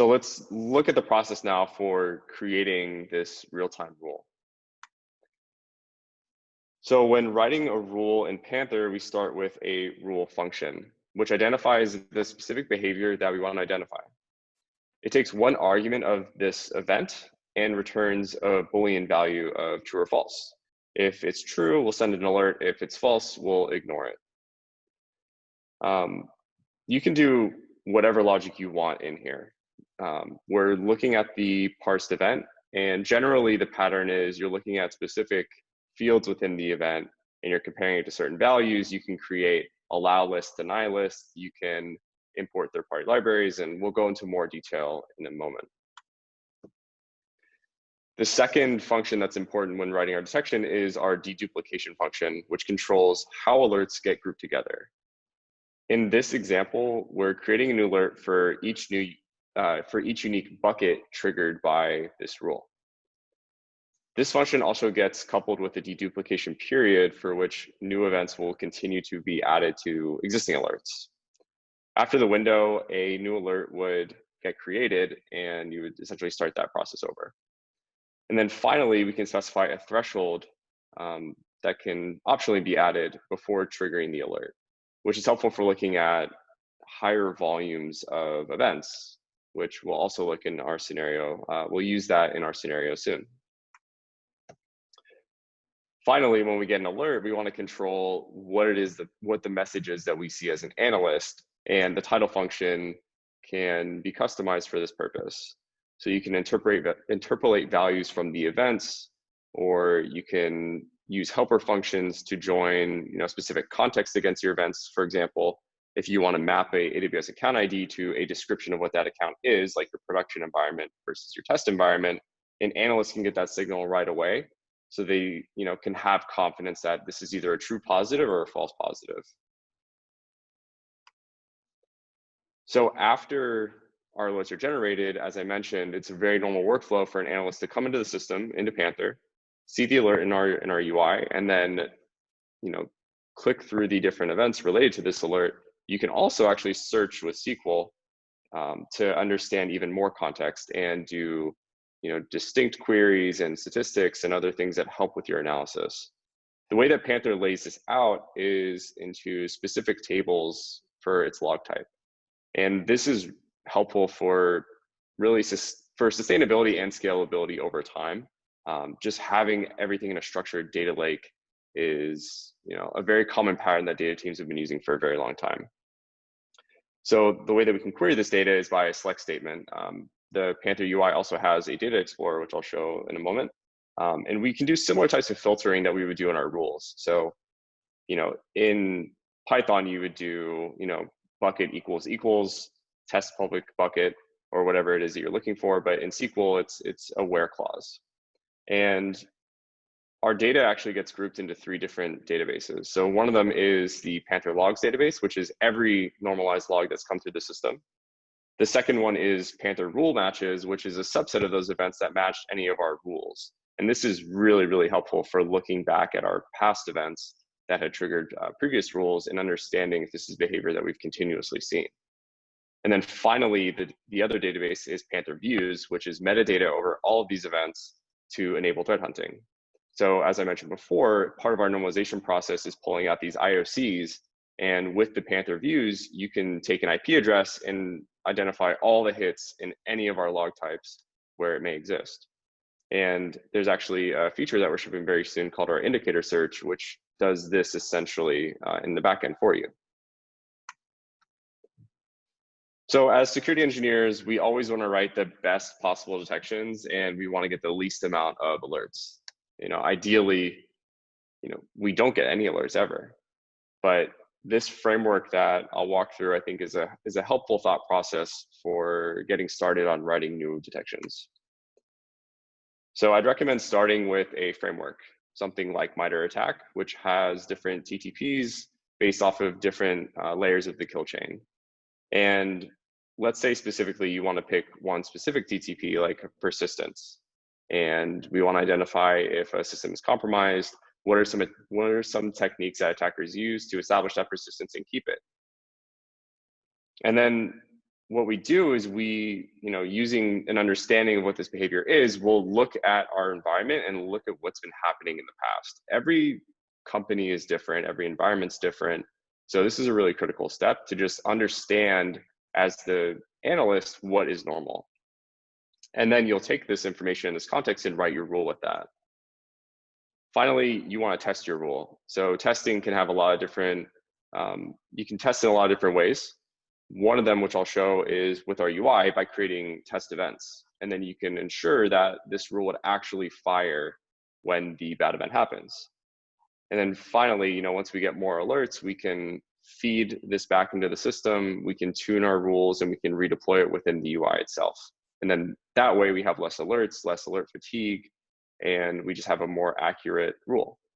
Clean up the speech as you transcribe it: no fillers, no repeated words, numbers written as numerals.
So let's look at the process now for creating this real-time rule. So when writing a rule in Panther, we start with a rule function, which identifies the specific behavior that we want to identify. It takes one argument of this event and returns a Boolean value of true or false. If it's true, we'll send an alert. If it's false, we'll ignore it. You can do whatever logic you want in here. We're looking at the parsed event, and generally the pattern is you're looking at specific fields within the event and you're comparing it to certain values. You can create allow list, deny list, you can import third-party libraries, and we'll go into more detail in a moment. The second function that's important when writing our detection is our deduplication function, which controls how alerts get grouped together. In this example, we're creating a new alert for each unique bucket triggered by this rule. This function also gets coupled with a deduplication period for which new events will continue to be added to existing alerts. After the window, a new alert would get created and you would essentially start that process over. And then finally, we can specify a threshold that can optionally be added before triggering the alert, which is helpful for looking at higher volumes of events, which we'll also look in our scenario. We'll use that in our scenario soon. Finally, when we get an alert, we want to control what the message is that we see as an analyst, and the title function can be customized for this purpose. So you can interpolate values from the events, or you can use helper functions to join specific context against your events. For example, if you want to map a AWS account ID to a description of what that account is, like your production environment versus your test environment, an analyst can get that signal right away. So they can have confidence that this is either a true positive or a false positive. So after our alerts are generated, as I mentioned, it's a very normal workflow for an analyst to come into the system, into Panther, see the alert in our UI, and then click through the different events related to this alert. You can also actually search with SQL to understand even more context and do distinct queries and statistics and other things that help with your analysis. The way that Panther lays this out is into specific tables for its log type. And this is helpful for really for sustainability and scalability over time. Just having everything in a structured data lake is a very common pattern that data teams have been using for a very long time. So the way that we can query this data is by a select statement. The Panther UI also has a data explorer, which I'll show in a moment. And we can do similar types of filtering that we would do in our rules. So, in Python, you would do, bucket equals test public bucket or whatever it is that you're looking for. But in SQL, it's a where clause. And our data actually gets grouped into 3 different databases. So one of them is the Panther logs database, which is every normalized log that's come through the system. The second one is Panther rule matches, which is a subset of those events that matched any of our rules. And this is really, really helpful for looking back at our past events that had triggered previous rules and understanding if this is behavior that we've continuously seen. And then finally, the other database is Panther views, which is metadata over all of these events to enable threat hunting. So as I mentioned before, part of our normalization process is pulling out these IOCs. And with the Panther views, you can take an IP address and identify all the hits in any of our log types where it may exist. And there's actually a feature that we're shipping very soon called our indicator search, which does this essentially in the backend for you. So as security engineers, we always want to write the best possible detections, and we want to get the least amount of alerts. Ideally, we don't get any alerts ever. But this framework that I'll walk through, I think, is a helpful thought process for getting started on writing new detections. So I'd recommend starting with a framework, something like MITRE ATT&CK, which has different TTPs based off of different layers of the kill chain. And let's say specifically you want to pick one specific TTP, like persistence, and we want to identify if a system is compromised. What are some techniques that attackers use to establish that persistence and keep it? And then what we do is we, using an understanding of what this behavior is, we'll look at our environment and look at what's been happening in the past. Every company is different, every environment's different. So this is a really critical step to just understand as the analyst what is normal. And then you'll take this information in this context and write your rule with that. Finally, you want to test your rule. So testing can have a lot of different, you can test in a lot of different ways. One of them, which I'll show, is with our UI by creating test events. And then you can ensure that this rule would actually fire when the bad event happens. And then finally, once we get more alerts, we can feed this back into the system, we can tune our rules, and we can redeploy it within the UI itself. And then that way we have less alerts, less alert fatigue, and we just have a more accurate rule.